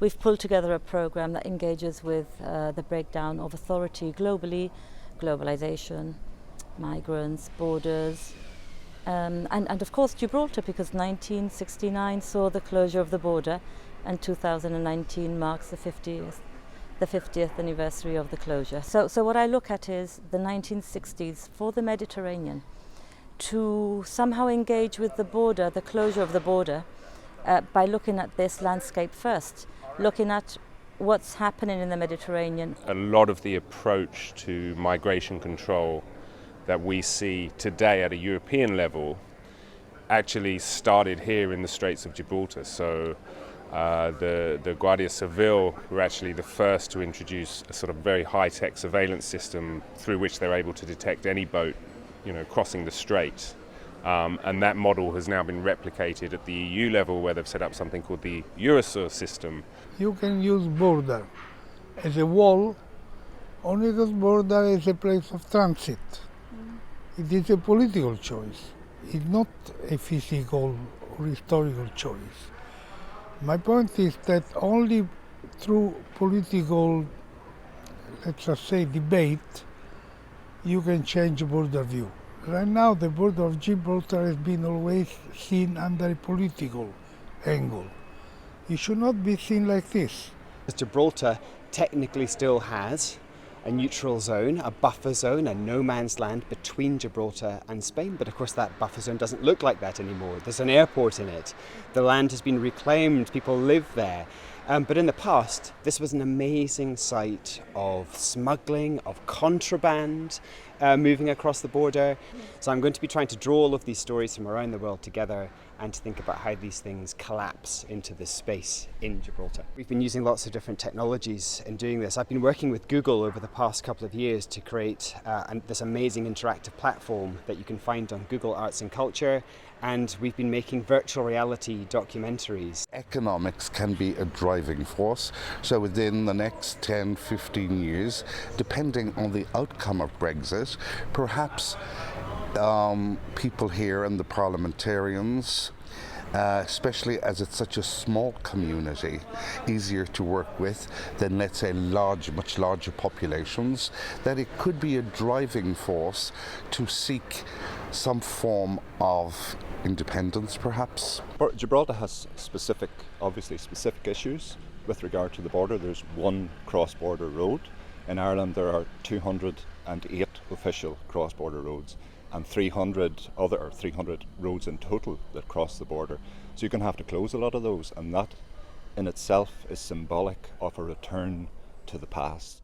we've pulled together a program that engages with the breakdown of authority globally, globalization, migrants, borders, and of course Gibraltar, because 1969 saw the closure of the border and 2019 marks the 50th anniversary of the closure. So what I look at is the 1960s for the Mediterranean, to somehow engage with the border, the closure of the border, by looking at this landscape first, looking at what's happening in the Mediterranean. A lot of the approach to migration control that we see today at a European level actually started here in the Straits of Gibraltar. So the Guardia Civil were actually the first to introduce a sort of very high-tech surveillance system through which they're able to detect any boat, crossing the strait. And that model has now been replicated at the EU level, where they've set up something called the Eurosur system. You can use border as a wall, only because border is a place of transit. It is a political choice. It's not a physical or historical choice. My point is that only through political, let's just say, debate, you can change border view. Right now, the border of Gibraltar has been always seen under a political angle. It should not be seen like this. Gibraltar technically still has a neutral zone, a buffer zone, a no man's land between Gibraltar and Spain. But of course that buffer zone doesn't look like that anymore. There's an airport in it. The land has been reclaimed, people live there. But in the past, this was an amazing site of smuggling, of contraband moving across the border. So I'm going to be trying to draw all of these stories from around the world together and to think about how these things collapse into this space in Gibraltar. We've been using lots of different technologies in doing this. I've been working with Google over the past couple of years to create this amazing interactive platform that you can find on Google Arts and Culture, and we've been making virtual reality documentaries. Economics can be a driving force, so within the next 10, 15 years, depending on the outcome of Brexit, perhaps people here and the parliamentarians, especially as it's such a small community, easier to work with than, let's say, much larger populations, that it could be a driving force to seek some form of independence, perhaps. Gibraltar has obviously specific issues with regard to the border. There's one cross-border road. In Ireland there are 208 official cross-border roads and 300 roads in total that cross the border. So you're going to have to close a lot of those, and that in itself is symbolic of a return to the past.